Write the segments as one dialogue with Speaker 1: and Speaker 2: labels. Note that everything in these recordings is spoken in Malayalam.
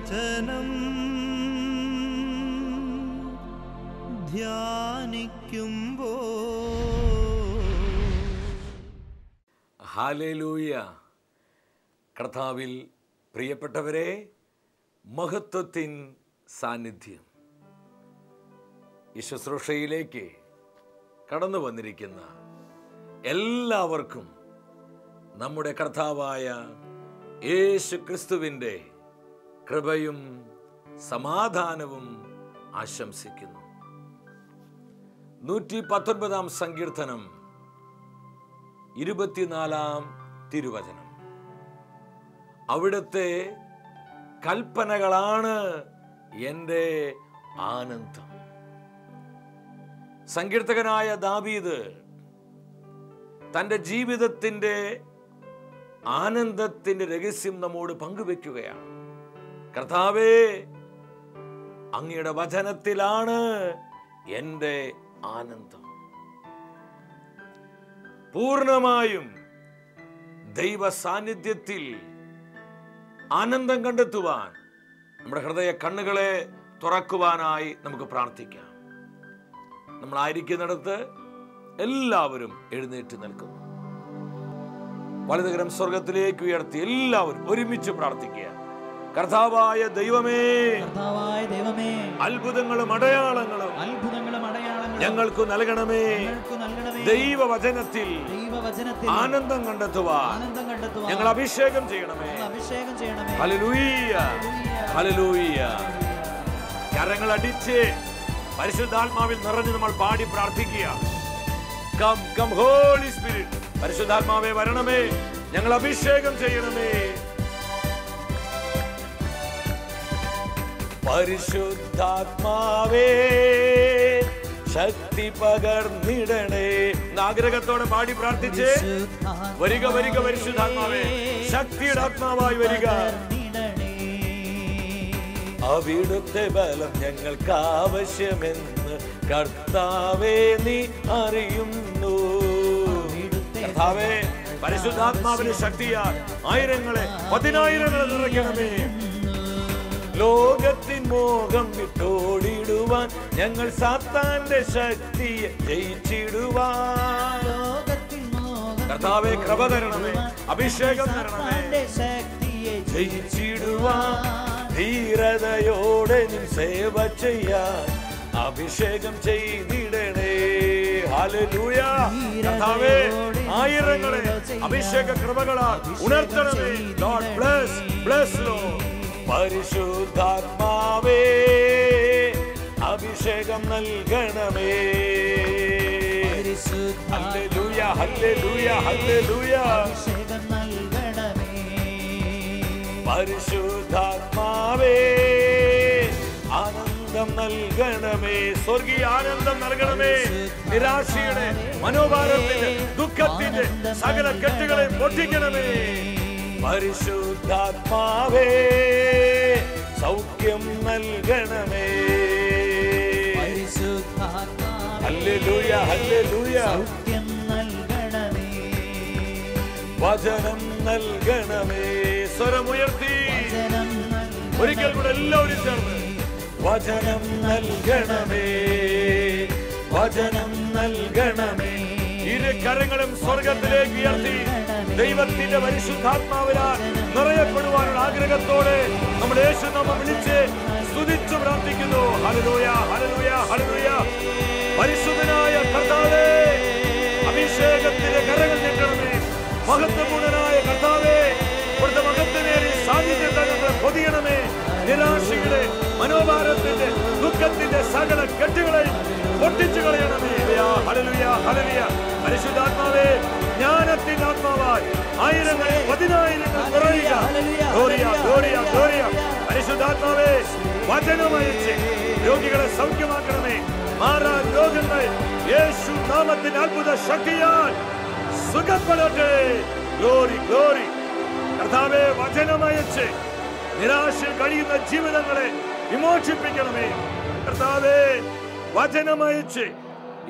Speaker 1: വചനം ധ്യാനിക്കുമ്പോൾ.
Speaker 2: ഹല്ലേലൂയ. കർത്താവിൽ പ്രിയപ്പെട്ടവരെ, മഹത്വത്തിൻ സാന്നിധ്യം ഈ ശുശ്രൂഷയിലേക്ക് കടന്നു വന്നിരിക്കുന്ന എല്ലാവർക്കും നമ്മുടെ കർത്താവായ യേശു ക്രിസ്തുവിൻ്റെ കൃപയും സമാധാനവും ആശംസിക്കുന്നു. 119 സങ്കീർത്തനം 24 തിരുവചനം. അവിടുത്തെ കൽപ്പനകളാണ് എൻ്റെ ആനന്ദം. സങ്കീർത്തകനായ ദാവീദ് തൻ്റെ ജീവിതത്തിൻ്റെ ആനന്ദത്തിൻ്റെ രഹസ്യം നമ്മോട് പങ്കുവെക്കുകയാണ്. കർത്താവേ, അങ്ങയുടെ വചനത്തിലാണ് എൻ്റെ ആനന്ദം. പൂർണ്ണമായും ദൈവ സാന്നിധ്യത്തിൽ ആനന്ദം കണ്ടെത്തുവാൻ നമ്മുടെ ഹൃദയ കണ്ണുകളെ തുറക്കുവാനായി നമുക്ക് പ്രാർത്ഥിക്കാം. നമ്മളായിരിക്കുന്നിടത്ത് എല്ലാവരും എഴുന്നേറ്റ് നിൽക്കുന്നു. വലതുകരം സ്വർഗത്തിലേക്ക് ഉയർത്തി എല്ലാവരും ഒരുമിച്ച് പ്രാർത്ഥിക്കുക. കർത്താവായ ദൈവമേ, അത്ഭുതങ്ങളും അടയാളങ്ങളും ഞങ്ങൾക്ക് നൽകണമേ. ദൈവവചനത്തിൽ ആനന്ദം കണ്ടെത്തുവാൻ ഞങ്ങൾ അഭിഷേകം ചെയ്യണമേ. Hallelujah, hallelujah. കരങ്ങൾ അടിച്ച് പരിശുദ്ധാത്മാവിൽ നിറഞ്ഞ് നമ്മൾ പാടി പ്രാർത്ഥിക്കുക. Come come holy spirit. പരിശുദ്ധാത്മാവേ വരണമേ, ഞങ്ങൾ അഭിഷേകം ചെയ്യണമേ. പരിശുദ്ധാത്മാവേ ശക്തി പകർന്നിടണേ. ആഗ്രഹത്തോടെ പാടി പ്രാർത്ഥിച്ച് വരിക വരിക. പരിശുദ്ധാത്മാവേ, ശക്തിയുടെ ആത്മാവായി വരിക. അവിടുത്തെ ബലം ഞങ്ങൾക്ക് ആവശ്യമെന്ന് കർത്താവേ നീ അറിയുന്നു. കർത്താവേ, പരിശുദ്ധാത്മാവിന്റെ ശക്തിയാൽ ആയിരങ്ങളെ പതിനായിരങ്ങളെ നിറയ്ക്കണമേ. ലോകത്തിൻ മോഹം വിട്ടോടിടുവാൻ ഞങ്ങൾ സാത്താന്റെ ശക്തിയെ ജയിച്ചിടുവാൻ കർത്താവേ കൃപ തരണമേ, അഭിഷേകം തരണമേ. ജയിച്ചിടുവാൻ ധീരതയോടെ നിൻ സേവ ചെയ്യാൻ അഭിഷേകം ചെയ്തിടണേ. ഹല്ലേലൂയ. കർത്താവേ, ആയിരങ്ങളെ അഭിഷേക കൃപകളാൽ ഉണർത്തണമേ. Lord bless, bless lord. പരിശുദ്ധാത്മാവേ അഭിഷേകം നൽകണമേ. Hallelujah, hallelujah, hallelujah. പരിശുദ്ധാത്മാവേ ആനന്ദം നൽകണമേ. സ്വർഗീയ ആനന്ദം നൽകണമേ. നിരാശയുടെ, മനോഭാരത്തിന്റെ, ദുഃഖത്തിന്റെ സകല കെട്ടുകളെ പൊട്ടിക്കണമേ. പരിശുദ്ധാത്മാവേ സൗഖ്യം നൽകണമേ. Hallelujah, hallelujah. വചനം നൽകണമേ. സ്വരമുയർത്തി ഒരിക്കൽ കൂടെ എല്ലാവരും ചേർന്ന് വചനം നൽകണമേ, വചനം നൽകണമേ. ഇരു കരങ്ങളും സ്വർഗത്തിലേക്ക് ഉയർത്തി ദൈവത്തിന്റെ പരിശുദ്ധാത്മാവിനാൽ നിറയപ്പെടുവാനുള്ള ആഗ്രഹത്തോടെ നമ്മുടെ യേശുനാമം വിളിച്ച് സ്തുതിച്ചു പ്രാർത്ഥിക്കുന്നു. Hallelujah, hallelujah, hallelujah. പരിശുദ്ധനായ കർത്താവേ, അഭിഷേകത്തിന്റെ കരങ്ങൾ നീട്ടണമേ. മഹത്വപൂർണനായ കർത്താവേ, ഇവിടുത്തെ മഹത്വമേറിയ സാന്നിധ്യത്താൽ പൊതിയണമേ. നിരാശയുടെ, മനോഭാരത്തിന്റെ, ദുഃഖത്തിന്റെ സകല കെട്ടുകളെ പൊട്ടിച്ചു കളയണമേ. Hallelujah, hallelujah. പരിശുദ്ധാത്മാവേ, ജ്ഞാനത്തിന്റെ ആത്മാവായി ആയിരങ്ങളെ പതിനായിരങ്ങൾ നിറയുക. Gloria, Gloria, Gloria. പരിശുദ്ധാത്മാവേ, വചനമയച്ച് രോഗികളെ സൗഖ്യമാക്കണമേ. മാറാൻ രോഗങ്ങൾ യേശു നാമത്തിന്റെ അത്ഭുത ശക്തിയാൽ സുഖപ്പെടട്ടെ. Glory, glory. കർത്താവേ, വചനമയച്ച് നിരാശയിൽ കഴിയുന്ന ജീവിതങ്ങളെ വിമോചിപ്പിക്കണമേ. കർത്താവേ, വചനമയച്ച്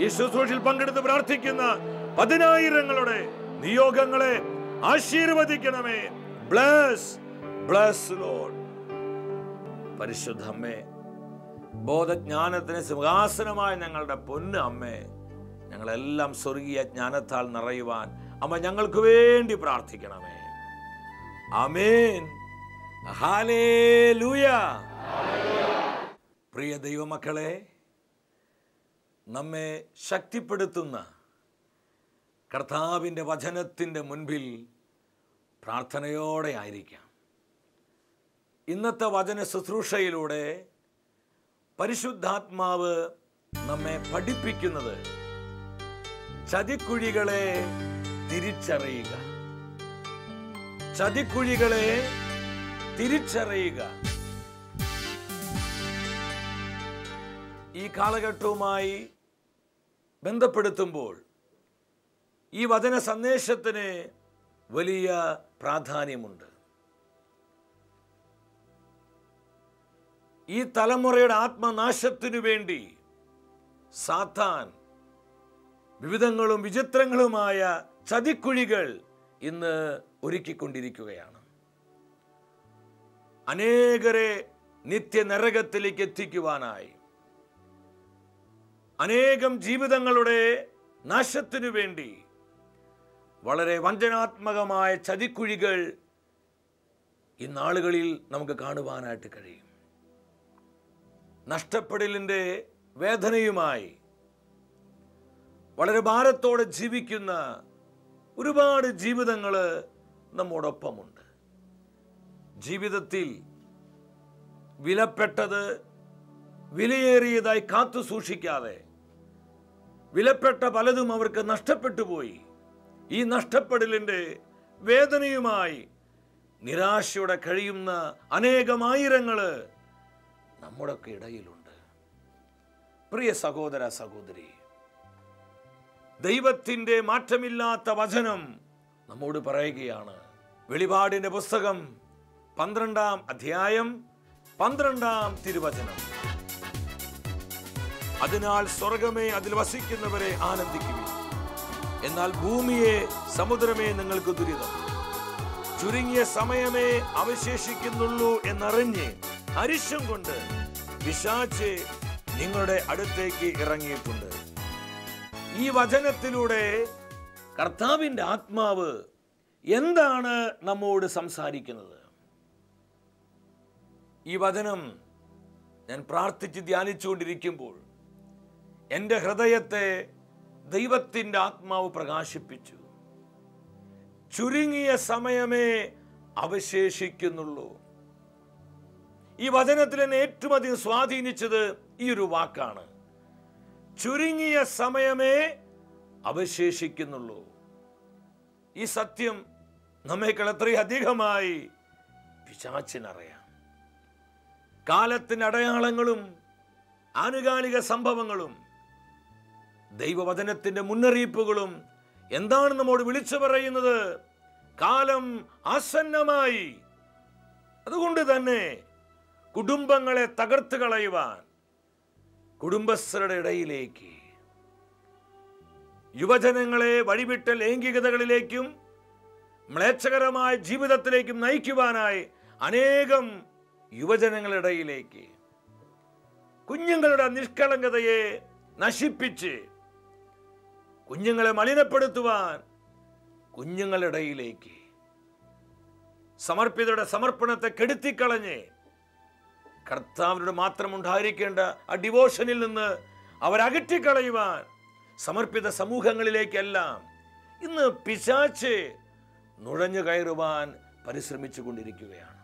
Speaker 2: ഈ ശുശ്രൂഷയിൽ പങ്കെടുത്ത് പ്രാർത്ഥിക്കുന്ന പതിനായിരങ്ങളുടെ നിയോഗങ്ങളെ ആശീർവദിക്കണമേ. Bless, bless Lord. പരിശുദ്ധ അമ്മേ, ബോധജ്ഞാനത്തിന് സിംഹാസനമായ ഞങ്ങളുടെ പൊന്ന് അമ്മേ, ഞങ്ങളെല്ലാം സ്വർഗീയ ജ്ഞാനത്താൽ നിറയുവാൻ അമ്മ ഞങ്ങൾക്ക് വേണ്ടി പ്രാർത്ഥിക്കണമേ. ആമേൻ. ഹല്ലേലൂയ. പ്രിയ ദൈവമക്കളെ, നമ്മെ ശക്തിപ്പെടുത്തുന്ന കർത്താവിൻ്റെ വചനത്തിൻ്റെ മുൻപിൽ പ്രാർത്ഥനയോടെ ആയിരിക്കാം. ഇന്നത്തെ വചന ശുശ്രൂഷയിലൂടെ പരിശുദ്ധാത്മാവ് നമ്മെ പഠിപ്പിക്കുന്നത് ചതിക്കുഴികളെ തിരിച്ചറിയുക. ചതിക്കുഴികളെ തിരിച്ചറിയുക. ഈ കാലഘട്ടവുമായി ബന്ധപ്പെടുത്തുമ്പോൾ ഈ വചന സന്ദേശത്തിന് വലിയ പ്രാധാന്യമുണ്ട്. ഈ തലമുറയുടെ ആത്മനാശത്തിനു വേണ്ടി സാത്താൻ വിവിധങ്ങളും വിചിത്രങ്ങളുമായ ചതിക്കുഴികൾ ഇന്ന് ഒരുക്കിക്കൊണ്ടിരിക്കുകയാണ്. അനേകരെ നിത്യനരകത്തിലേക്ക് എത്തിക്കുവാനായി, അനേകം ജീവിതങ്ങളുടെ നാശത്തിനു വേണ്ടി വളരെ വഞ്ചനാത്മകമായ ചതിക്കുഴികൾ ഈ നാളുകളിൽ നമുക്ക് കാണുവാനായിട്ട് കഴിയും. നഷ്ടപ്പെടലിൻ്റെ വേദനയുമായി വളരെ ഭാരത്തോടെ ജീവിക്കുന്ന ഒരുപാട് ജീവിതങ്ങൾ നമ്മോടൊപ്പമുണ്ട്. ജീവിതത്തിൽ വിലപ്പെട്ടത് വിലയേറിയതായി കാത്തു സൂക്ഷിക്കാതെ വിലപ്പെട്ട പലതും അവർക്ക് നഷ്ടപ്പെട്ടു പോയി. ഈ നഷ്ടപ്പെടലിൻ്റെ വേദനയുമായി നിരാശയോടെ കഴിയുന്ന അനേകമായിരങ്ങൾ നമ്മുടെയൊക്കെ ഇടയിലുണ്ട്. പ്രിയ സഹോദര സഹോദരി, ദൈവത്തിൻ്റെ മാറ്റമില്ലാത്ത വചനം നമ്മോട് പറയുകയാണ്. വെളിപാടിൻ്റെ പുസ്തകം 12-ാം അധ്യായം 12-ാം തിരുവചനം. അതിനാൽ സ്വർഗമേ, അതിൽ വസിക്കുന്നവരെ ആനന്ദിക്കുവിൻ. എന്നാൽ ഭൂമിയെ, സമുദ്രമേ, നിങ്ങൾക്ക് ദുരിതം. ചുരുങ്ങിയ സമയമേ അവശേഷിക്കുന്നുള്ളൂ എന്നറിഞ്ഞ് അരിശം കൊണ്ട് പിശാച് നിങ്ങളുടെ അടുത്തേക്ക് ഇറങ്ങിയിട്ടുണ്ട്. ഈ വചനത്തിലൂടെ കർത്താവിൻ്റെ ആത്മാവ് എന്താണ് നമ്മോട് സംസാരിക്കുന്നത്? ഈ വചനം ഞാൻ പ്രാർത്ഥിച്ച് ധ്യാനിച്ചുകൊണ്ടിരിക്കുമ്പോൾ എൻ്റെ ഹൃദയത്തെ ദൈവത്തിൻ്റെ ആത്മാവ് പ്രകാശിപ്പിച്ചു. ചുരുങ്ങിയ സമയമേ അവശേഷിക്കുന്നുള്ളൂ. ഈ വചനത്തിൽ എന്നെ ഏറ്റവും അധികം സ്വാധീനിച്ചത് ഈ ഒരു വാക്കാണ്. ചുരുങ്ങിയ സമയമേ അവശേഷിക്കുന്നുള്ളൂ. ഈ സത്യം നമ്മേക്കാൾ എത്രയും അധികമായി പിശാചിനറിയാം. കാലത്തിൻ്റെ അടയാളങ്ങളും ആനുകാലിക സംഭവങ്ങളും ദൈവവചനത്തിൻ്റെ മുന്നറിയിപ്പുകളും എന്താണ് നമ്മോട് വിളിച്ചു പറയുന്നത്? കാലം ആസന്നമായി. അതുകൊണ്ട് തന്നെ കുടുംബങ്ങളെ തകർത്ത് കളയുവാൻ കുടുംബസ്ഥരുടെ ഇടയിലേക്ക്, യുവജനങ്ങളെ വഴിവിട്ട ലൈംഗികതകളിലേക്കും മ്ലേച്ഛകരമായ ജീവിതത്തിലേക്കും നയിക്കുവാനായി അനേകം യുവജനങ്ങളുടെ ഇടയിലേക്ക്, കുഞ്ഞുങ്ങളുടെ നിഷ്കളങ്കതയെ നശിപ്പിച്ച് കുഞ്ഞുങ്ങളെ മലിനപ്പെടുത്തുവാൻ കുഞ്ഞുങ്ങളുടെ ഇടയിലേക്ക്, സമർപ്പിതരുടെ സമർപ്പണത്തെ കെടുത്തിക്കളഞ്ഞ് കർത്താവിനോട് മാത്രം ഉണ്ടായിരിക്കേണ്ട ആ ഡിവോഷനിൽ നിന്ന് അവരകറ്റിക്കളയുവാൻ സമർപ്പിത സമൂഹങ്ങളിലേക്കെല്ലാം ഇന്ന് പിശാച് നുഴഞ്ഞു കയറുവാൻ പരിശ്രമിച്ചു കൊണ്ടിരിക്കുകയാണ്.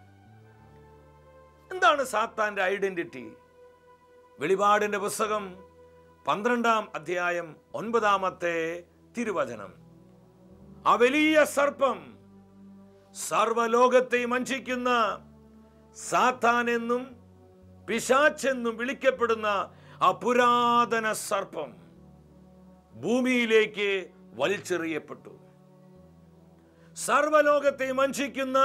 Speaker 2: എന്താണ് സാത്താന്റെ ഐഡന്റിറ്റി? വെളിപാടിന്റെ പുസ്തകം 12-ാം അധ്യായം 9-ാമത്തെ തിരുവചനം. ആ വലിയ സർപ്പം, സർവലോകത്തെയും വഞ്ചിക്കുന്ന സാത്താൻ എന്നും പിശാചെന്നും വിളിക്കപ്പെടുന്ന ആ പുരാതന സർപ്പം ഭൂമിയിലേക്ക് വലിച്ചെറിയപ്പെട്ടു. സർവലോകത്തെയും വഞ്ചിക്കുന്ന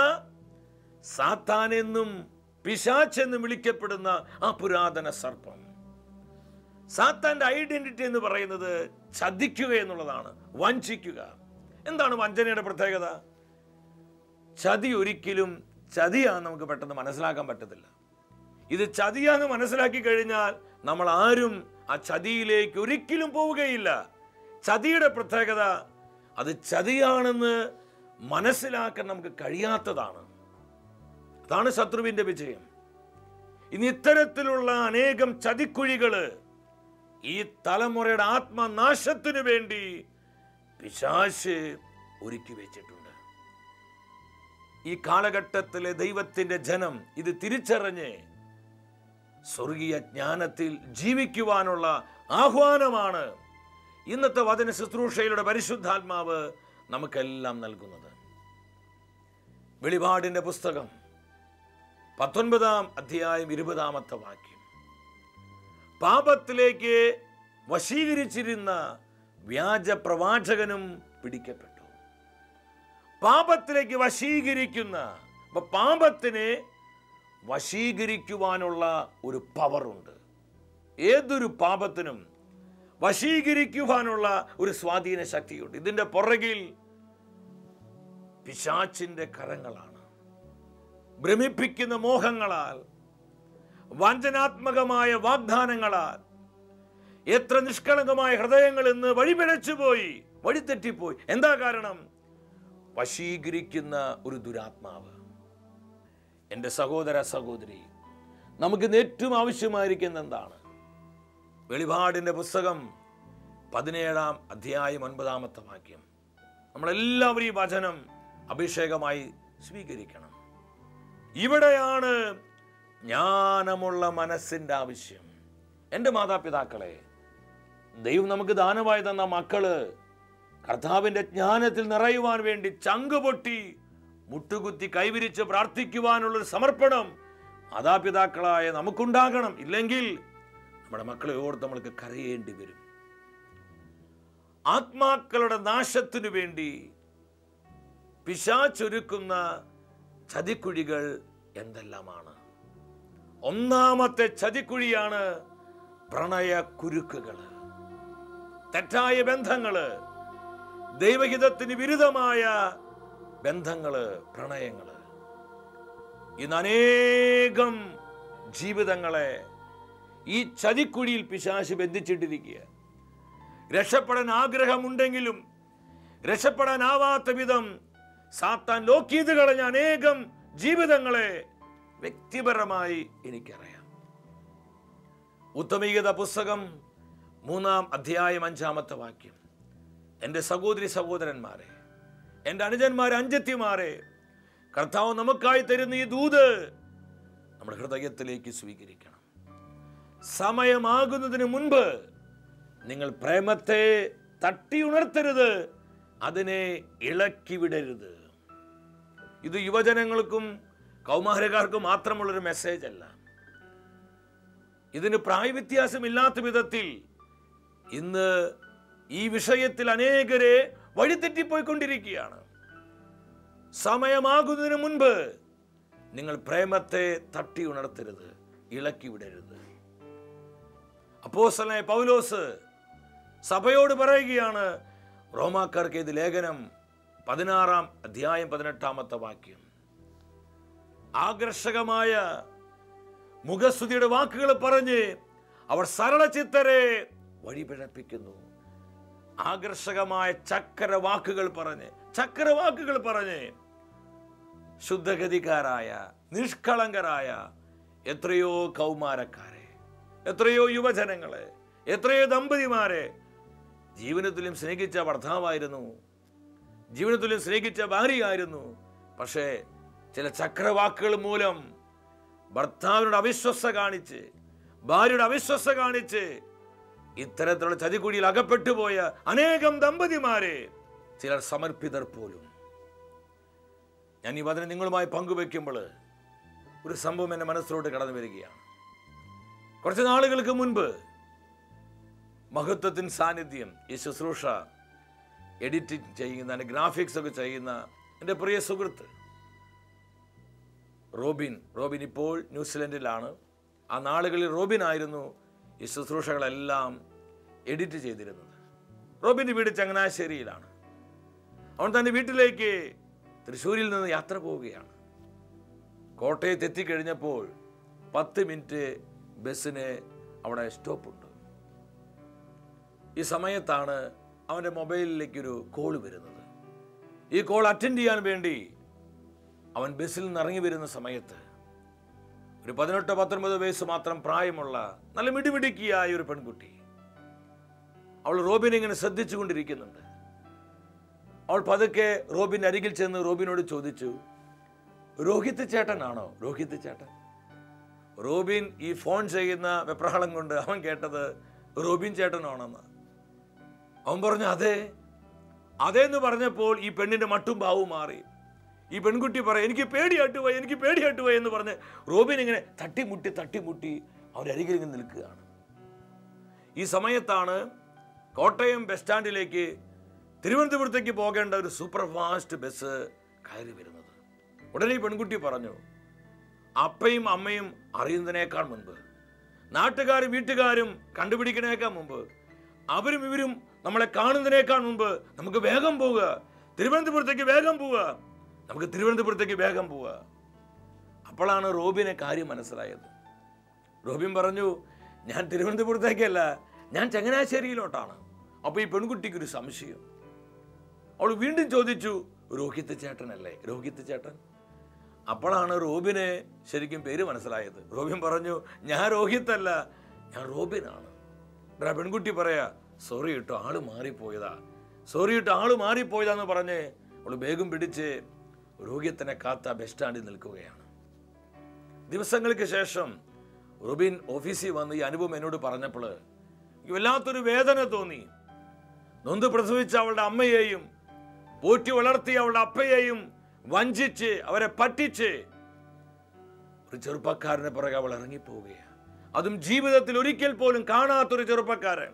Speaker 2: സാത്താൻ എന്നും പിശാചെന്നും വിളിക്കപ്പെടുന്ന ആ പുരാതന സർപ്പം. സാത്താന്റെ ഐഡന്റിറ്റി എന്ന് പറയുന്നത് ചതിക്കുക എന്നുള്ളതാണ്, വഞ്ചിക്കുക. എന്താണ് വഞ്ചനയുടെ പ്രത്യേകത? ചതി ഒരിക്കലും ചതിയാണെന്ന് നമുക്ക് പെട്ടെന്ന് മനസ്സിലാക്കാൻ പറ്റത്തില്ല. ഇത് ചതിയാന്ന് മനസ്സിലാക്കി കഴിഞ്ഞാൽ നമ്മൾ ആരും ആ ചതിയിലേക്ക് ഒരിക്കലും പോവുകയില്ല. ചതിയുടെ പ്രത്യേകത അത് ചതിയാണെന്ന് മനസ്സിലാക്കാൻ നമുക്ക് കഴിയാത്തതാണ്. അതാണ് ശത്രുവിന്റെ വിജയം. ഇനി ഇത്തരത്തിലുള്ള അനേകം ചതിക്കുഴികള് ഈ തലമുറയുടെ ആത്മനാശത്തിനു വേണ്ടി പിശാച് ഒരുക്കി വെച്ചിട്ടുണ്ട്. ഈ കാലഘട്ടത്തിലെ ദൈവത്തിന്റെ ജനം ഇത് തിരിച്ചറിഞ്ഞ് സ്വർഗീയ ജ്ഞാനത്തിൽ ജീവിക്കുവാനുള്ള ആഹ്വാനമാണ് ഇന്നത്തെ വചന ശുശ്രൂഷയിലൂടെ പരിശുദ്ധാത്മാവ് നമുക്കെല്ലാം നൽകുന്നത്. വെളിപാടിന്റെ പുസ്തകം 19-ാം അധ്യായം 20-ാമത്തെ വാക്യം. പാപത്തിലേക്ക് വശീകരിച്ചിരുന്ന വ്യാജ പ്രവാചകനും പിടിക്കപ്പെട്ടു. പാപത്തിലേക്ക് വശീകരിക്കുന്ന, പാപത്തിനെ വശീകരിക്കുവാനുള്ള ഒരു പവറുണ്ട്. ഏതൊരു പാപത്തിനും വശീകരിക്കുവാനുള്ള ഒരു സ്വാധീന ശക്തിയുണ്ട്. ഇതിന്റെ പുറകിൽ പിശാചിന്റെ കരങ്ങളാണ്. ഭ്രമിപ്പിക്കുന്ന മോഹങ്ങളാൽ, വഞ്ചനാത്മകമായ വാഗ്ദാനങ്ങളാൽ എത്ര നിഷ്കളങ്കമായ ഹൃദയങ്ങൾ ഇന്ന് വഴിപിഴച്ചുപോയി, വഴിതെറ്റിപ്പോയി. എന്താ കാരണം? വശീകരിക്കുന്ന ഒരു ദുരാത്മാവ്. എൻ്റെ സഹോദര സഹോദരി, നമുക്ക് ഏറ്റവും ആവശ്യമായിരിക്കുന്ന എന്താണ്? വെളിപാടിന്റെ പുസ്തകം 17-ാം അധ്യായം 9-ാമത്തെ വാക്യം. നമ്മളെല്ലാവരും ഈ വചനം അഭിഷേകമായി സ്വീകരിക്കണം. ഇവിടെയാണ് ജ്ഞാനമുള്ള മനസ്സിന്റെ ആവശ്യം. എൻ്റെ മാതാപിതാക്കളെ, ദൈവം നമുക്ക് ദാനമായി തന്ന മക്കള് കർത്താവിന്റെ ജ്ഞാനത്തിൽ നിറയുവാൻ വേണ്ടി ചങ്കുപൊട്ടി മുട്ടുകുത്തി കൈവിരിച്ച് പ്രാർത്ഥിക്കുവാനുള്ളൊരു സമർപ്പണം മാതാപിതാക്കളായ നമുക്കുണ്ടാകണം. ഇല്ലെങ്കിൽ നമ്മുടെ മക്കളെ ഓർത്ത് നമ്മൾക്ക് കരയേണ്ടി വരും. ആത്മാക്കളുടെ നാശത്തിനു വേണ്ടി പിശാചൊരുക്കുന്ന ചതിക്കുഴികൾ എന്തെല്ലാമാണ്? ഒന്നാമത്തെ ചതിക്കുഴിയാണ് പ്രണയ കുരുക്കുകള്, തെറ്റായ ബന്ധങ്ങള്, ദൈവഹിതത്തിന് വിരുദ്ധമായ ബന്ധങ്ങള്, പ്രണയങ്ങള്. ഇന്ന് അനേകം ജീവിതങ്ങളെ ഈ ചതിക്കുഴിയിൽ പിശാച് ബന്ധിച്ചിട്ടിരിക്കുക. രക്ഷപ്പെടാൻ ആഗ്രഹമുണ്ടെങ്കിലും രക്ഷപ്പെടാനാവാത്ത വിധം സാത്താൻ ലോക്ക് ചെയ്ത് കളഞ്ഞ അനേകം ജീവിതങ്ങളെ വ്യക്തിപരമായി എനിക്കറിയാം. ഉത്തമീകത പുസ്തകം 3-ാം അധ്യായം 5-ാമത്തെ വാക്യം. എൻ്റെ സഹോദരി സഹോദരന്മാരെ, എൻ്റെ അനുജന്മാരെ, അഞ്ചത്തിമാരെ, കർത്താവ് നമുക്കായി തരുന്ന ഈ ദൂത് നമ്മുടെ ഹൃദയത്തിലേക്ക് സ്വീകരിക്കണം. സമയമാകുന്നതിന് മുൻപ് നിങ്ങൾ പ്രേമത്തെ തട്ടി ഉണർത്തരുത്, അതിനെ ഇളക്കി വിടരുത്. ഇത് യുവജനങ്ങൾക്കും കൗമാരക്കാർക്കും മാത്രമുള്ളൊരു മെസ്സേജ് അല്ല. ഇതിന് പ്രായവ്യത്യാസമില്ലാത്ത വിധത്തിൽ ഇന്ന് ഈ വിഷയത്തിൽ അനേകരെ വഴിതെറ്റിപ്പോയിക്കൊണ്ടിരിക്കുകയാണ്. സമയമാകുന്നതിന് മുൻപ് നിങ്ങൾ പ്രേമത്തെ തട്ടി ഉണർത്തരുത്, ഇളക്കി വിടരുത്. അപ്പോസ്തലനായ പൗലോസ് സഭയോട് പറയുകയാണ്, റോമാക്കാർക്ക് ഇത് ലേഖനം 16-ാം അധ്യായം 18-ാമത്തെ വാക്യം. ആകർഷകമായ മുഖസ്തുതിയുടെ വാക്കുകൾ പറഞ്ഞ് അവർ സരളചിത്തരെ വഴിപിഴപ്പിക്കുന്നു. ആകർഷകമായ ചക്രവാക്കുകൾ പറഞ്ഞ് ശുദ്ധഗതിക്കാരായ നിഷ്കളങ്കരായ എത്രയോ കൗമാരക്കാരെ, എത്രയോ യുവജനങ്ങളെ, എത്രയോ ദമ്പതിമാരെ ജീവനത്തിലും സ്നേഹിച്ച ഭർത്താവായിരുന്നു, ജീവനത്തിലും സ്നേഹിച്ച ഭാര്യയായിരുന്നു. പക്ഷേ ചില ചക്രവാക്കുകൾ മൂലം ഭർത്താവിനോട് അവിശ്വസ്ത കാണിച്ച്, ഭാര്യയുടെ അവിശ്വസ്ത കാണിച്ച് ഇത്തരത്തിലുള്ള ചതിക്കുഴിയിൽ അകപ്പെട്ടു പോയ അനേകം ദമ്പതിമാരെ, ചിലർ സമർപ്പിതർ പോലും. ഞാൻ ഈ വചനം നിങ്ങളുമായി പങ്കുവെക്കുമ്പോൾ ഒരു സംഭവം എൻ്റെ മനസ്സിലോട്ട് കടന്നു വരികയാണ്. കുറച്ച് നാളുകൾക്ക് മുൻപ് മഹത്വത്തിൻ സാന്നിധ്യം ഈ ശുശ്രൂഷ എഡിറ്റിംഗ് ചെയ്യുന്ന, ഗ്രാഫിക്സ് ഒക്കെ ചെയ്യുന്ന എൻ്റെ പ്രിയ സുഹൃത്ത് റോബിൻ ഇപ്പോൾ ന്യൂസിലൻഡിലാണ്. ആ നാളുകളിൽ റോബിനായിരുന്നു ഈ ശുശ്രൂഷകളെല്ലാം എഡിറ്റ് ചെയ്തിരുന്നത്. റോബിൻ്റെ വീട് ചങ്ങനാശ്ശേരിയിലാണ്. അവൻ തൻ്റെ വീട്ടിലേക്ക് തൃശ്ശൂരിൽ നിന്ന് യാത്ര പോവുകയാണ്. കോട്ടയത്ത് എത്തിക്കഴിഞ്ഞപ്പോൾ 10 മിനിറ്റ് ബസ്സിന് അവിടെ സ്റ്റോപ്പുണ്ട്. ഈ സമയത്താണ് അവൻ്റെ മൊബൈലിലേക്കൊരു കോൾ വരുന്നത്. ഈ കോൾ അറ്റൻഡ് ചെയ്യാൻ വേണ്ടി അവൻ ബസ്സിൽ നിന്ന് ഇറങ്ങി വരുന്ന സമയത്ത് ഒരു 18-19 വയസ്സ് മാത്രം പ്രായമുള്ള നല്ല മിടിമിടുക്കിയായ ഒരു പെൺകുട്ടി അവൾ റോബിനെ ഇങ്ങനെ ശ്രദ്ധിച്ചുകൊണ്ടിരിക്കുന്നുണ്ട്. അവൾ പതുക്കെ റോബിൻ്റെ അരികിൽ ചെന്ന് റോബിനോട് ചോദിച്ചു, രോഹിത് ചേട്ടനാണോ? രോഹിത് ചേട്ടൻ. റോബിൻ ഈ ഫോൺ ചെയ്യുന്ന വെപ്രാളം കൊണ്ട് അവൻ കേട്ടത് റോബിൻ ചേട്ടനാണെന്ന്. അവൻ പറഞ്ഞു അതെ അതേന്ന് പറഞ്ഞപ്പോൾ ഈ പെണ്ണിന്റെ മട്ടും ഭാവവും മാറി. ഈ പെൺകുട്ടി പറയാം, എനിക്ക് പേടിയായിട്ട് പോയി എന്ന് പറഞ്ഞ് റോബിൻ ഇങ്ങനെ തട്ടിമുട്ടി അവൻ്റെ അരികിൽ ഇങ്ങനെ നിൽക്കുകയാണ്. ഈ സമയത്താണ് കോട്ടയം ബസ് സ്റ്റാൻഡിലേക്ക് തിരുവനന്തപുരത്തേക്ക് പോകേണ്ട ഒരു സൂപ്പർ ഫാസ്റ്റ് ബസ് കയറി വരുന്നത്. ഉടനെ ഈ പെൺകുട്ടി പറഞ്ഞു, അപ്പയും അമ്മയും അറിയുന്നതിനേക്കാൾ മുൻപ്, നാട്ടുകാരും വീട്ടുകാരും കണ്ടുപിടിക്കുന്നതിനേക്കാൾ മുമ്പ്, അവരും ഇവരും നമ്മളെ കാണുന്നതിനേക്കാൾ മുമ്പ് നമുക്ക് വേഗം പോവുക, തിരുവനന്തപുരത്തേക്ക് വേഗം പോവുക. അപ്പോഴാണ് റോബിനെ കാര്യം മനസ്സിലായത്. റോബിൻ പറഞ്ഞു, ഞാൻ തിരുവനന്തപുരത്തേക്കല്ല, ഞാൻ ചങ്ങനാശ്ശേരിയിലോട്ടാണ്. അപ്പോൾ ഈ പെൺകുട്ടിക്കൊരു സംശയം. അവൾ വീണ്ടും ചോദിച്ചു, രോഹിത് ചേട്ടനല്ലേ? രോഹിത് ചേട്ടൻ. അപ്പോഴാണ് റോബിനെ ശരിക്കും പേര് മനസ്സിലായത്. റോബിൻ പറഞ്ഞു, ഞാൻ രോഹിത് അല്ല, ഞാൻ റോബിനാണ്. പെൺകുട്ടി പറയാ, സോറി കേട്ടോ, ആള് മാറിപ്പോയതാന്ന് പറഞ്ഞ് അവൾ വേഗം പിടിച്ച് രോഹിത്തിനെ കാത്ത ബസ് സ്റ്റാൻഡിൽ നിൽക്കുകയാണ്. ദിവസങ്ങൾക്ക് ശേഷം റോബിൻ ഓഫീസിൽ വന്ന് ഈ അനുഭവം എന്നോട് പറഞ്ഞപ്പോൾ വല്ലാത്തൊരു വേദന തോന്നി. നൊന്ത് പ്രസവിച്ച അവളുടെ അമ്മയെയും പോറ്റി വളർത്തിയ അവളുടെ അപ്പയെയും വഞ്ചിച്ച് അവരെ പറ്റിച്ച് ഒരു ചെറുപ്പക്കാരനെ പുറകെ അവൾ ഇറങ്ങിപ്പോവുകയാണ്. അതും ജീവിതത്തിൽ ഒരിക്കൽ പോലും കാണാത്തൊരു ചെറുപ്പക്കാരൻ.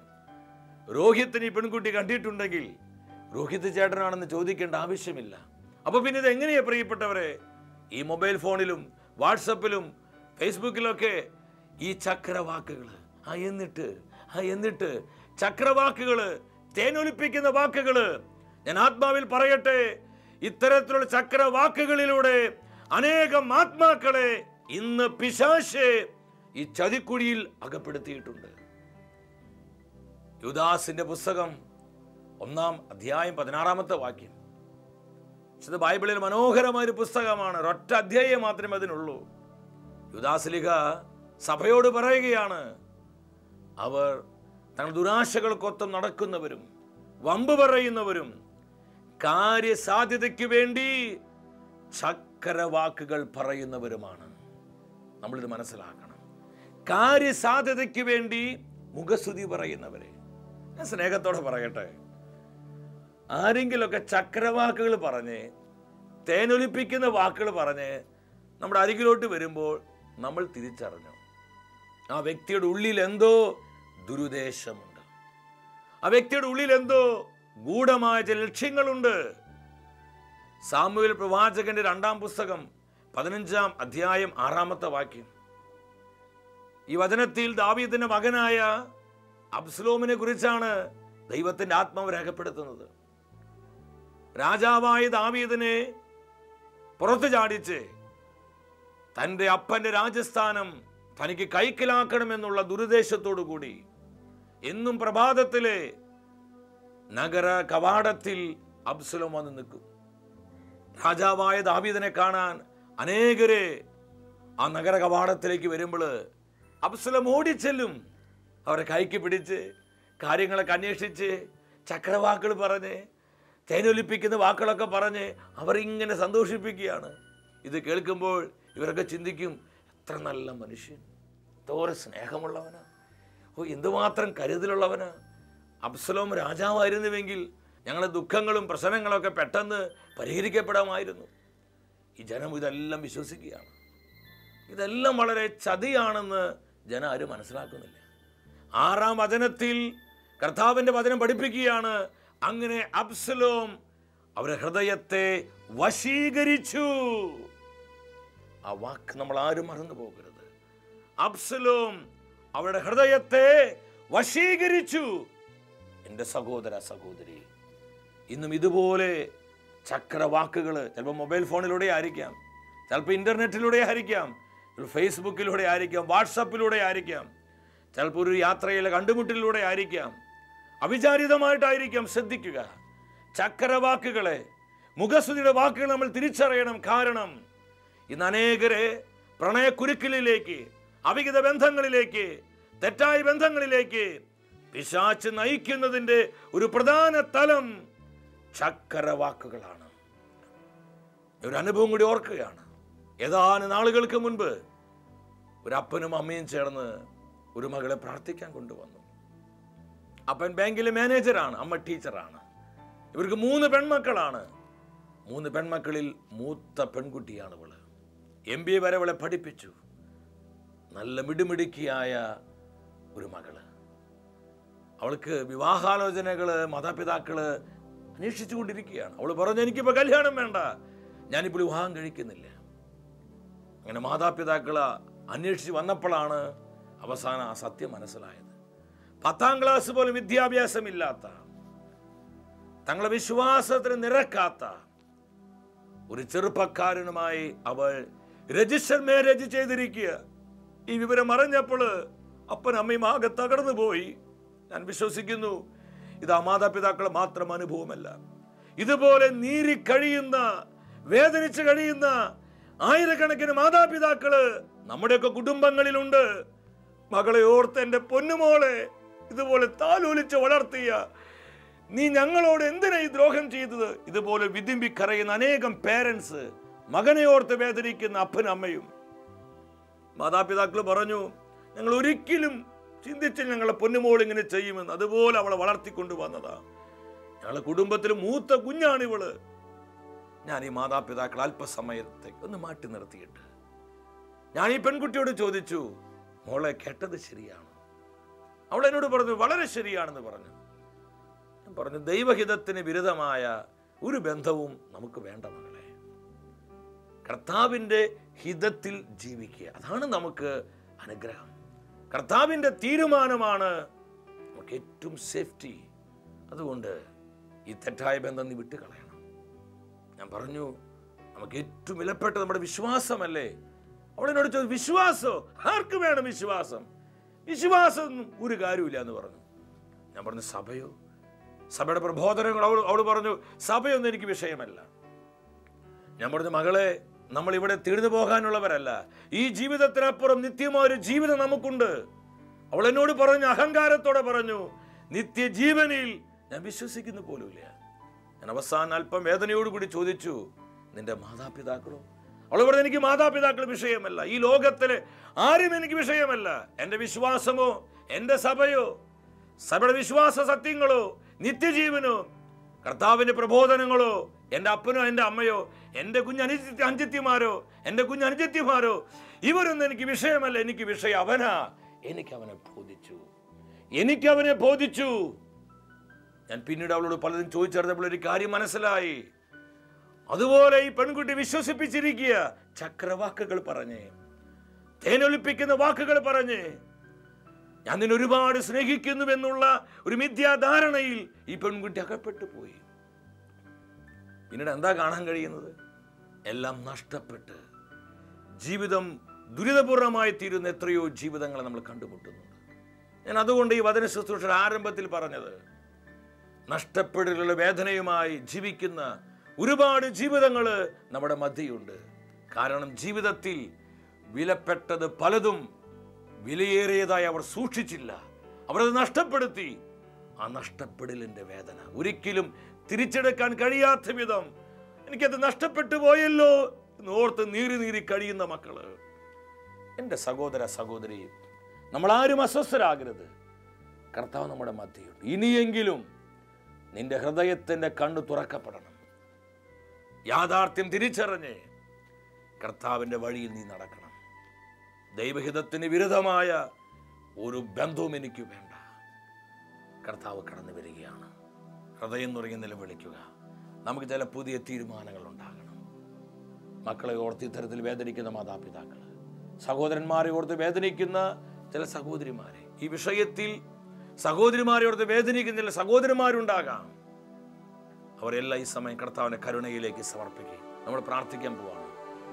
Speaker 2: രോഹിത്തിനെ ഈ പെൺകുട്ടി കണ്ടിട്ടുണ്ടെങ്കിൽ രോഹിത് ചേട്ടനാണെന്ന് ചോദിക്കേണ്ട ആവശ്യമില്ല. അപ്പൊ പിന്നെ ഇത് എങ്ങനെയാ പ്രിയപ്പെട്ടവരെ? ഈ മൊബൈൽ ഫോണിലും വാട്സപ്പിലും ഫേസ്ബുക്കിലൊക്കെ ഈ ചക്രവാക്കുകള്, എന്നിട്ട് ചക്രവാക്കുകള്, തേനൊലിപ്പിക്കുന്ന വാക്കുകള്. ഞാൻ ആത്മാവിൽ പറയട്ടെ, ഇത്തരത്തിലുള്ള ചക്രവാക്കുകളിലൂടെ അനേകം ആത്മാക്കളെ ഇന്ന് പിശാച് ഈ ചതിക്കുഴിയിൽ അകപ്പെടുത്തിയിട്ടുണ്ട്. യൂദാസിന്റെ പുസ്തകം 1-ാം അധ്യായം 16-ാമത്തെ വാക്യം. ഇത് ബൈബിളിൽ മനോഹരമായ ഒരു പുസ്തകമാണ്. ഒരൊറ്റ അധ്യായം മാത്രമേ അതിനുള്ളൂ. യൂദാസ്ലീഹ സഭയോട് പറയുകയാണ്, അവർ തങ്ങൾ ദുരാശകൾക്കൊത്തം നടക്കുന്നവരും വമ്പ് പറയുന്നവരും കാര്യസാധ്യതയ്ക്ക് വേണ്ടി ചക്രവാക്കുകൾ പറയുന്നവരുമാണ്. നമ്മളിത് മനസ്സിലാക്കണം. കാര്യസാധ്യതയ്ക്ക് വേണ്ടി മുഖസ്തുതി പറയുന്നവരെ. ഞാൻ സ്നേഹത്തോടെ പറയട്ടെ, ആരെങ്കിലുമൊക്കെ ചക്രവാക്കുകൾ പറഞ്ഞ് തേനൊലിപ്പിക്കുന്ന വാക്കുകൾ പറഞ്ഞ് നമ്മുടെ അരികിലോട്ട് വരുമ്പോൾ നമ്മൾ തിരിച്ചറിഞ്ഞു ആ വ്യക്തിയുടെ ഉള്ളിൽ എന്തോ ദുരുദ്ദേശമുണ്ട്, ആ വ്യക്തിയുടെ ഉള്ളിൽ എന്തോ ഗൂഢമായ ചില ലക്ഷ്യങ്ങളുണ്ട്. സാമുവേൽ പ്രവാചകന്റെ 2-ാം പുസ്തകം 15-ാം അധ്യായം 6-ാമത്തെ വാക്യം. ഈ വചനത്തിൽ ദാവീദിന്റെ മകനായ അബ്സലോമിനെ കുറിച്ചാണ് ദൈവത്തിന്റെ ആത്മാവ് രേഖപ്പെടുത്തുന്നത്. രാജാവായ ദാവീദിനെ പുറത്തു ചാടിച്ച് തൻ്റെ അപ്പന്റെ രാജസ്ഥാനം തനിക്ക് കൈക്കലാക്കണമെന്നുള്ള ദുരുദ്ദേശത്തോടു കൂടി എന്നും പ്രഭാതത്തിലെ നഗര കവാടത്തിൽ അബ്സലോം വന്ന് നിൽക്കും. രാജാവായ ദാവീദിനെ കാണാൻ അനേകരെ ആ നഗര കവാടത്തിലേക്ക് വരുമ്പോൾ അബ്സലോം ഓടിച്ചെല്ലും. അവരെ കൈക്ക് പിടിച്ച് കാര്യങ്ങളൊക്കെ അന്വേഷിച്ച് ചക്രവാക്കുകൾ പറഞ്ഞ് തേനൊലിപ്പിക്കുന്ന വാക്കുകളൊക്കെ പറഞ്ഞ് അവരിങ്ങനെ സന്തോഷിപ്പിക്കുകയാണ്. ഇത് കേൾക്കുമ്പോൾ ഇവരൊക്കെ ചിന്തിക്കും, എത്ര നല്ല മനുഷ്യൻ, എന്തോരം സ്നേഹമുള്ളവനാ, എന്തുമാത്രം കരുതലുള്ളവനാ. അബ്സലോം രാജാവായിരുന്നുവെങ്കിൽ ഞങ്ങളുടെ ദുഃഖങ്ങളും പ്രശ്നങ്ങളൊക്കെ പെട്ടെന്ന് പരിഹരിക്കപ്പെടാമായിരുന്നു. ഈ ജനം ഇതെല്ലാം വിശ്വസിക്കുകയാണ്. ഇതെല്ലാം വളരെ ചതിയാണെന്ന് ജനം ആരും മനസ്സിലാക്കുന്നില്ല. 6-ാം വചനത്തിൽ കർത്താവിൻ്റെ വചനം പഠിപ്പിക്കുകയാണ്, അങ്ങനെ അബ്സലോം അവരുടെ ഹൃദയത്തെ വശീകരിച്ചു. ആ വാക്ക് നമ്മൾ ആരും മറന്നു പോകരുത്. അബ്സലോം അവരുടെ ഹൃദയത്തെ വശീകരിച്ചു. എൻ്റെ സഹോദര സഹോദരി, ഇന്നും ഇതുപോലെ ചക്രവാക്കുകൾ ചിലപ്പോൾ മൊബൈൽ ഫോണിലൂടെ ആയിരിക്കാം, ചിലപ്പോൾ ഇൻ്റർനെറ്റിലൂടെ ആയിരിക്കാം, ഫേസ്ബുക്കിലൂടെ ആയിരിക്കാം, വാട്സപ്പിലൂടെ ആയിരിക്കാം, ചിലപ്പോൾ ഒരു യാത്രയിലെ കണ്ടുമുട്ടലിലൂടെ ആയിരിക്കാം, അവിചാരിതമായിട്ടായിരിക്കാം. ശ്രദ്ധിക്കുക, ചക്രവാക്കുകളെ, മുഖസ്തുതിയുടെ വാക്കുകൾ നമ്മൾ തിരിച്ചറിയണം. കാരണം ഇന്ന് അനേകരെ പ്രണയക്കുരുക്കിലേക്ക്, അവിഹിത ബന്ധങ്ങളിലേക്ക്, തെറ്റായ ബന്ധങ്ങളിലേക്ക് പിശാച് നയിക്കുന്നതിൻ്റെ ഒരു പ്രധാന തലം ചക്രവാക്കുകളാണ്. ഒരു അനുഭവം കൂടി ഓർക്കുകയാണ്. ഏതാനും നാളുകൾക്ക് മുൻപ് ഒരു അപ്പനും അമ്മയും ചേർന്ന് ഒരു മകളെ പ്രാർത്ഥിക്കാൻ കൊണ്ടുവന്നു. അപ്പൻ ബാങ്കിലെ മാനേജറാണ്, അമ്മ ടീച്ചറാണ്. ഇവർക്ക് 3 പെൺമക്കളാണ്. 3 പെൺമക്കളിൽ മൂത്ത പെൺകുട്ടിയാണ് ഇവള്. MBA വരെ അവളെ പഠിപ്പിച്ചു. നല്ല മിടുമിടുക്കിയായ ഒരു മകള്. അവൾക്ക് വിവാഹാലോചനകള് മാതാപിതാക്കള് അന്വേഷിച്ചു കൊണ്ടിരിക്കുകയാണ്. അവൾ പറഞ്ഞു, എനിക്കിപ്പോൾ കല്യാണം വേണ്ട, ഞാനിപ്പോൾ വിവാഹം കഴിക്കുന്നില്ല. അങ്ങനെ മാതാപിതാക്കള് അന്വേഷിച്ച് വന്നപ്പോഴാണ് അവസാനം ആ സത്യം മനസ്സിലായത്. 10ാം ക്ലാസ് പോലും വിദ്യാഭ്യാസമില്ലാത്ത, തങ്ങളുടെ വിശ്വാസത്തിന് നിരക്കാത്ത ഒരു ചെറുപ്പക്കാരനുമായി അവൾ രജിസ്റ്റർ മാരേജ് ചെയ്തിരിക്കുക. ഈ വിവരം അറിഞ്ഞപ്പോൾ അപ്പൻ അമ്മയും ആകെ തകർന്നു പോയി. ഞാൻ വിശ്വസിക്കുന്നു ഇത് ആ മാതാപിതാക്കളെ മാത്രം അനുഭവമല്ല. ഇതുപോലെ നീറി കഴിയുന്ന, വേദനിച്ച് കഴിയുന്ന ആയിരക്കണക്കിന് മാതാപിതാക്കള് നമ്മുടെയൊക്കെ കുടുംബങ്ങളിലുണ്ട്. മകളെ ഓർത്ത്, എൻ്റെ പൊന്നുമോളെ ഇതുപോലെ താലോലിച്ച് വളർത്തിയ നീ ഞങ്ങളോട് എന്തിനാ ഈ ദ്രോഹം ചെയ്തത്? ഇതുപോലെ വിതുമ്പി കരയുന്ന അനേകം പേരൻസ്, മകനെ ഓർത്ത് വേദനിക്കുന്ന അപ്പനും അമ്മയും. മാതാപിതാക്കൾ പറഞ്ഞു, ഞങ്ങൾ ഒരിക്കലും ചിന്തിച്ച് ഞങ്ങളെ പൊന്നുമോൾ ഇങ്ങനെ ചെയ്യുമെന്ന്. അതുപോലെ അവളെ വളർത്തിക്കൊണ്ടു വന്നതാ. ഞങ്ങളുടെ കുടുംബത്തിൽ മൂത്ത കുഞ്ഞാണ് ഇവള്. ഞാൻ ഈ മാതാപിതാക്കൾ അല്പസമയത്തേക്ക് ഒന്ന് മാറ്റി നിർത്തിയിട്ട് ഞാൻ ഈ പെൺകുട്ടിയോട് ചോദിച്ചു, മോളെ കേട്ടത് ശരിയാണ്? അവൾ എന്നോട് പറഞ്ഞു, വളരെ ശരിയാണെന്ന് പറഞ്ഞു. ഞാൻ പറഞ്ഞു, ദൈവഹിതത്തിന് വിരുദ്ധമായ ഒരു ബന്ധവും നമുക്ക് വേണ്ട മകളെ. കർത്താവിൻ്റെ ഹിതത്തിൽ ജീവിക്കുക, അതാണ് നമുക്ക് അനുഗ്രഹം. കർത്താവിൻ്റെ തീരുമാനമാണ് നമുക്ക് ഏറ്റവും സേഫ്റ്റി. അതുകൊണ്ട് ഈ തെറ്റായ ബന്ധം നീ വിട്ടുകളയണം. ഞാൻ പറഞ്ഞു, നമുക്ക് ഏറ്റവും വിലപ്പെട്ട നമ്മുടെ വിശ്വാസമല്ലേ? അവളെന്നോട് ചോദിച്ചു, വിശ്വാസോ? ആർക്ക് വേണം വിശ്വാസം? വിശ്വാസം ഒരു കാര്യമില്ല എന്ന് പറഞ്ഞു. ഞാൻ പറഞ്ഞു, സഭയോ? സഭയുടെ പ്രബോധനങ്ങൾ? അവൾ പറഞ്ഞു, സഭയൊന്നും എനിക്ക് വിഷയമല്ല. ഞാൻ പറഞ്ഞു, മകളെ, നമ്മൾ ഇവിടെ തീർന്നു പോകാനുള്ളവരല്ല. ഈ ജീവിതത്തിനപ്പുറം നിത്യമായ ഒരു ജീവിതം നമുക്കുണ്ട്. അവൾ എന്നോട് പറഞ്ഞു, അഹങ്കാരത്തോടെ പറഞ്ഞു, നിത്യജീവനിൽ ഞാൻ വിശ്വസിക്കുന്നു പോലുമില്ല. ഞാൻ അവസാനം അല്പം വേദനയോടുകൂടി ചോദിച്ചു, നിന്റെ മാതാപിതാക്കളോ? അവൾ പറഞ്ഞു, എനിക്ക് മാതാപിതാക്കൾ വിഷയമല്ല, ഈ ലോകത്തിലെ ആരും എനിക്ക് വിഷയമല്ല. എൻ്റെ വിശ്വാസമോ, എൻ്റെ സഭയോ, സഭയുടെ വിശ്വാസ സത്യങ്ങളോ, നിത്യജീവനോ, കർത്താവിൻ്റെ പ്രബോധനങ്ങളോ, എൻ്റെ അപ്പനോ എൻ്റെ അമ്മയോ, എൻ്റെ അനുജത്തിമാരോ, എൻ്റെ അനുജത്തിമാരോ, ഇവരൊന്നും എനിക്ക് വിഷയമല്ല. എനിക്ക് വിഷയം അവനാ. എനിക്കവനെ ബോധിച്ചു. ഞാൻ പിന്നീട് അവളോട് പലതും ചോദിച്ചറിഞ്ഞപ്പോൾ ഒരു കാര്യം മനസ്സിലായി. അതുപോലെ ഈ പെൺകുട്ടി വിശ്വസിപ്പിച്ചിരിക്കുക. ചക്രവാക്കുകൾ പറഞ്ഞ്, തേനൊലിപ്പിക്കുന്ന വാക്കുകൾ പറഞ്ഞ്, ഞാൻ നിന്നെ ഒരുപാട് സ്നേഹിക്കുന്നുവെന്നുള്ള ഒരു മിഥ്യാധാരണയിൽ ഈ പെൺകുട്ടി അകപ്പെട്ടു പോയി. പിന്നീട് എന്താ കാണാൻ കഴിയുന്നത്? എല്ലാം നഷ്ടപ്പെട്ട് ജീവിതം ദുരിതപൂർണമായി തീരുന്ന എത്രയോ ജീവിതങ്ങളെ നമ്മൾ കണ്ടുമുട്ടുന്നുണ്ട്. ഞാൻ അതുകൊണ്ട് ഈ വചന ശുശ്രൂഷയുടെ ആരംഭത്തിൽ പറഞ്ഞത്, നഷ്ടപ്പെടലുള്ള വേദനയുമായി ജീവിക്കുന്ന ഒരുപാട് ജീവിതങ്ങൾ നമ്മുടെ മധ്യയുണ്ട്. കാരണം ജീവിതത്തിൽ വിലപ്പെട്ടത് പലതും വിലയേറിയതായി അവർ സൂക്ഷിച്ചില്ല. അവരത് നഷ്ടപ്പെടുത്തി. ആ നഷ്ടപ്പെടലിൻ്റെ വേദന ഒരിക്കലും തിരിച്ചെടുക്കാൻ കഴിയാത്ത വിധം എനിക്കത് നഷ്ടപ്പെട്ടു പോയല്ലോ എന്ന് ഓർത്ത് നീറി കഴിയുന്ന മക്കള്. എൻ്റെ സഹോദര സഹോദരി, നമ്മളാരും അസ്വസ്ഥരാകരുത്. കർത്താവ് നമ്മുടെ മധ്യയുണ്ട്. ഇനിയെങ്കിലും നിന്റെ ഹൃദയത്തിൻ്റെ കണ്ണ് തുറക്കപ്പെടണം. യാഥാർത്ഥ്യം തിരിച്ചറിഞ്ഞ് കർത്താവിൻ്റെ വഴിയിൽ നീ നടക്കണം. ദൈവഹിതത്തിന് വിരുദ്ധമായ ഒരു ബന്ധവും എനിക്ക് വേണ്ട. കർത്താവ് കടന്നു വരികയാണ്. ഹൃദയം നുറങ്ങി നിലവിളിക്കുക. നമുക്ക് ചില പുതിയ തീരുമാനങ്ങൾ ഉണ്ടാകണം. മക്കളെ ഓർത്ത് ഇത്തരത്തിൽ വേദനിക്കുന്ന മാതാപിതാക്കൾ, സഹോദരന്മാരെ ഓർത്ത് വേദനിക്കുന്ന ചില സഹോദരിമാരെ, ഈ വിഷയത്തിൽ സഹോദരിമാരെ ഓർത്ത് വേദനിക്കുന്ന ചില സഹോദരന്മാരുണ്ടാകാം. അവരെല്ലാം ഈ സമയം കർത്താവിൻ്റെ കരുണയിലേക്ക് സമർപ്പിക്കുകയും നമ്മൾ പ്രാർത്ഥിക്കാൻ പോവാണ്.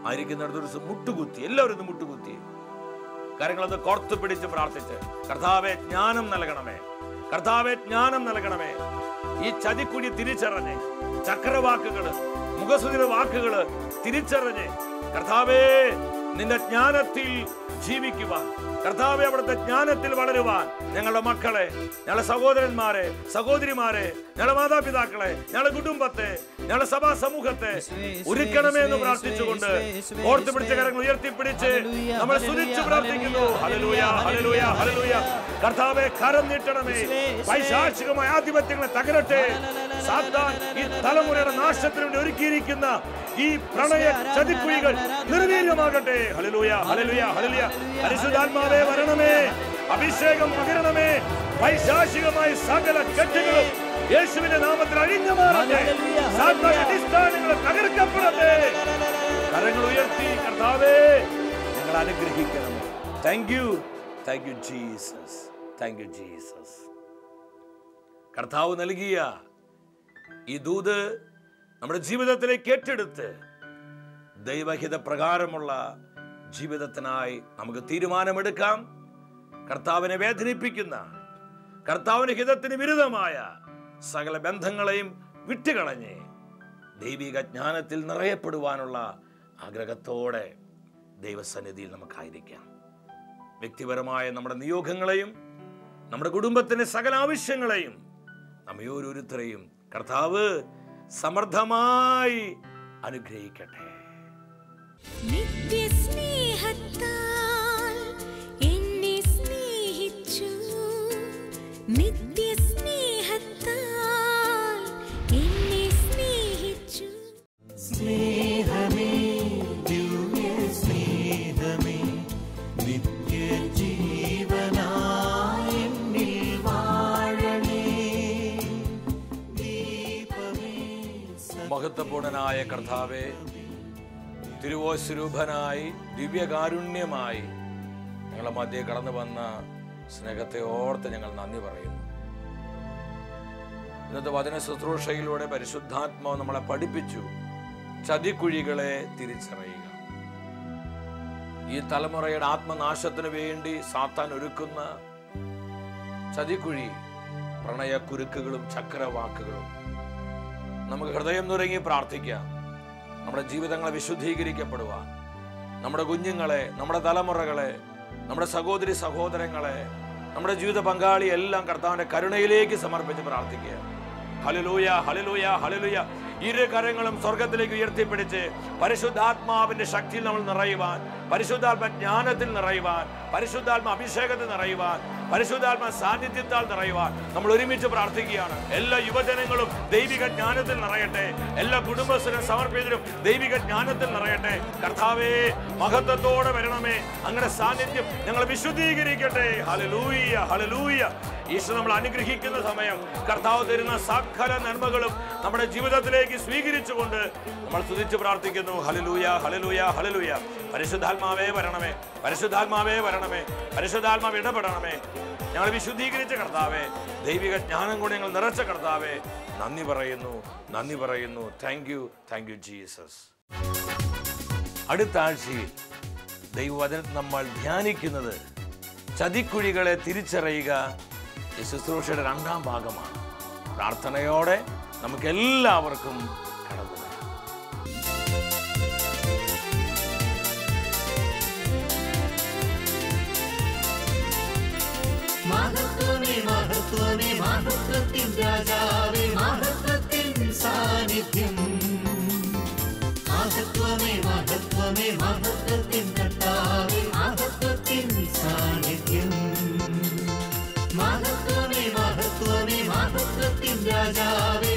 Speaker 2: ആയിരിക്കുന്നിടത്തൊരു മുട്ടുകുത്തി, എല്ലാവരും മുട്ടുകുത്തി കാര്യങ്ങളത് കോർത്തു പിടിച്ച് പ്രാർത്ഥിച്ച്, കർത്താവെ ജ്ഞാനം നൽകണമേ, കർത്താവെ ജ്ഞാനം നൽകണമേ. ഈ ചതിക്കുഴി തിരിച്ചറിഞ്ഞ്, ചക്രവാക്കുകള്, മുഖസുതിര വാക്കുകള് തിരിച്ചറിഞ്ഞ്, കർത്താവേ നിന്റെ ജ്ഞാനത്തിൽ ജീവിക്കുവാൻ, കർത്താവെ അവിടുത്തെ ജ്ഞാനത്തിൽ വളരുവാൻ ഞങ്ങളുടെ മക്കളെ, ഞങ്ങളുടെ സഹോദരന്മാരെ, സഹോദരിമാരെ, ഞങ്ങളുടെ മാതാപിതാക്കളെ, ഞങ്ങളുടെ കുടുംബത്തെ, ഞങ്ങളുടെ സഭാ സമൂഹത്തെ ഒരുക്കണമേ എന്ന് പ്രാർത്ഥിച്ചുകൊണ്ട് ഓർത്തു പിടിച്ച കരങ്ങൾ ഉയർത്തിപ്പിടിച്ച് നമ്മൾ സ്തുതിച്ചു പ്രാർത്ഥിക്കുന്നു. Hallelujah, hallelujah, hallelujah. കർത്താവെ കരം നീട്ടണമേ, പൈശാചികമായ ആധിപത്യങ്ങളെ തകരട്ടെ. സാത്താൻ ഈ തലമുറയുടെ നാശത്തിന് വേണ്ടി ഒരുക്കിയിരിക്കുന്ന ഈ പ്രണയ ചതിക്കുഴികൾ നിർവീര്യമാകട്ടെ. Hallelujah, hallelujah, hallelujah. പരിശുദ്ധാത്മാവേ വരണമേ, അഭിഷേകം പകരണമേ. പൈശാചികമായ സകല കെട്ടുകളും യേശുവിന്റെ നാമത്തിൽ അഴിഞ്ഞു മാറട്ടെ. സാത്താന്റെ അടിസ്ഥാനങ്ങൾ തകർക്കപ്പെടട്ടെ. കരങ്ങൾ ഉയർത്തി കർത്താവേ ഞങ്ങൾ അനുഗ്രഹിക്കണം. Thank you, thank you Jesus, thank you Jesus. കർത്താവ് നൽകിയ ഈ ദൂത് നമ്മുടെ ജീവിതത്തിലേക്ക് ഏറ്റെടുത്ത് ദൈവഹിത പ്രകാരമുള്ള ജീവിതത്തിനായി നമുക്ക് തീരുമാനമെടുക്കാം. കർത്താവിനെ വേദനിപ്പിക്കുന്ന, കർത്താവിന്റെ ഹിതത്തിന് വിരുദ്ധമായ സകല ബന്ധങ്ങളെയും വിട്ടുകളഞ്ഞ് ദൈവിക ജ്ഞാനത്തിൽ നിറയപ്പെടുവാനുള്ള ആഗ്രഹത്തോടെ ദൈവസന്നിധിയിൽ നമുക്കായിരിക്കാം. വ്യക്തിപരമായ നമ്മുടെ നിയോഗങ്ങളെയും നമ്മുടെ കുടുംബത്തിന്റെ സകല ആവശ്യങ്ങളെയും നമ്മെ ഓരോരുത്തരെയും കർത്താവ് സമൃദ്ധമായി അനുഗ്രഹിക്കട്ടെ.
Speaker 1: നിത്യസ്നേഹത്താൽ എന്നെ സ്നേഹിച്ചു, നിത്യസ്നേഹത്താൽ എന്നെ സ്നേഹിച്ചു.
Speaker 3: സ്നേഹമേ, ദിവ്യ സ്നേഹമേ, നിത്യജീവനായി എന്നിൽ വാഴണേ. ദീപമേ,
Speaker 2: മഹത്വപൂർണനായ കർത്താവേ, തിരുവോസ്വരൂപനായി ദിവ്യകാരുണ്യമായി ഞങ്ങളുടെ മധ്യേ കടന്നു വന്ന സ്നേഹത്തെ ഓർത്ത് ഞങ്ങൾ നന്ദി പറയുന്നു. ഇന്നത്തെ വചന ശുശ്രൂഷയിലൂടെ പരിശുദ്ധാത്മാവ് നമ്മളെ പഠിപ്പിച്ചു ചതിക്കുഴികളെ തിരിച്ചറിയുക. ഈ തലമുറയുടെ ആത്മനാശത്തിന് വേണ്ടി സാത്താൻ ഒരുക്കുന്ന ചതിക്കുഴി പ്രണയക്കുരുക്കുകളും ചക്രവാക്കുകളും നമുക്ക് ഹൃദയം നുരങ്ങി പ്രാർത്ഥിക്കാം. നമ്മുടെ ജീവിതങ്ങളെ വിശുദ്ധീകരിക്കപ്പെടുവാൻ, നമ്മുടെ കുഞ്ഞുങ്ങളെ, നമ്മുടെ തലമുറകളെ, നമ്മുടെ സഹോദരി സഹോദരങ്ങളെ, നമ്മുടെ ജീവിത പങ്കാളി എല്ലാം കർത്താവിന്റെ കരുണയിലേക്ക് സമർപ്പിച്ച് പ്രാർത്ഥിക്കുക. Hallelujah, hallelujah, hallelujah. ഇരു കരങ്ങളും സ്വർഗത്തിലേക്ക് ഉയർത്തിപ്പിടിച്ച് പരിശുദ്ധാത്മാവിന്റെ ശക്തിയിൽ നമ്മൾ നിറയുവാൻ, പരിശുദ്ധാത്മ ജ്ഞാനത്തിൽ നിറയുവാൻ, പരിശുദ്ധാത്മ അഭിഷേകത്തിൽ നിറയുവാൻ, പരിശുദ്ധാത്മ സാന്നിധ്യത്താൽ നിറയുവാൻ നമ്മൾ ഒരുമിച്ച് പ്രാർത്ഥിക്കുകയാണ്. എല്ലാ യുവജനങ്ങളും ദൈവിക ജ്ഞാനത്തിൽ നിറയട്ടെ. എല്ലാ കുടുംബസ്ഥരും സമർപ്പിതരും ദൈവിക ജ്ഞാനത്തിൽ നിറയട്ടെ. കർത്താവേ മഹത്വത്തോടെ വരണമേ. അങ്ങനെ സാന്നിധ്യം ഞങ്ങൾ വിശുദ്ധീകരിക്കട്ടെ. Hallelujah, hallelujah. ഈശോ നമ്മൾ അനുഗ്രഹിക്കുന്ന സമയം കർത്താവ് തരുന്ന സകല നന്മകളും നമ്മുടെ ജീവിതത്തിലേക്ക് സ്വീകരിച്ചുകൊണ്ട് നമ്മൾ സ്തുതിച്ച് പ്രാർത്ഥിക്കുന്നു. Hallelujah, hallelujah, hallelujah. പരിശുദ്ധാത്മാവേ വരണമേ, പരിശുദ്ധാത്മാവേ വരണമേ, പരിശുദ്ധാത്മാവ് ഇടപെടണമേ. ഞങ്ങൾ വിശുദ്ധീകരിച്ച കർത്താവേ, ദൈവിക ജ്ഞാനം കൊണ്ട് ഞങ്ങൾ നിറച്ച കർത്താവേ, നന്ദി പറയുന്നു, നന്ദി പറയുന്നു. Thank you, thank you Jesus. അടുത്ത ആഴ്ചയിൽ ദൈവവചനം നമ്മൾ ധ്യാനിക്കുന്നത് ചതിക്കുഴികളെ തിരിച്ചറിയുക ഈ ശുശ്രൂഷയുടെ രണ്ടാം ഭാഗമാണ്. പ്രാർത്ഥനയോടെ നമുക്ക് എല്ലാവർക്കും കടന്നു വരാം.
Speaker 3: മഹത്വമേ, മഹത്വമേ, മഹത്വത്തിൻ രാജാവേ, മഹത്വത്തിൻ സാന്നിധ്യം. മഹത്വമേ, മഹത്വമേ, മഹത്വത്തിൻ കർത്താവേ, മഹത്വത്തിൻ സാന്നിധ്യം. മഹത്വമേ, മഹത്വമേ, മഹത്വത്തിൻ രാജാവേ,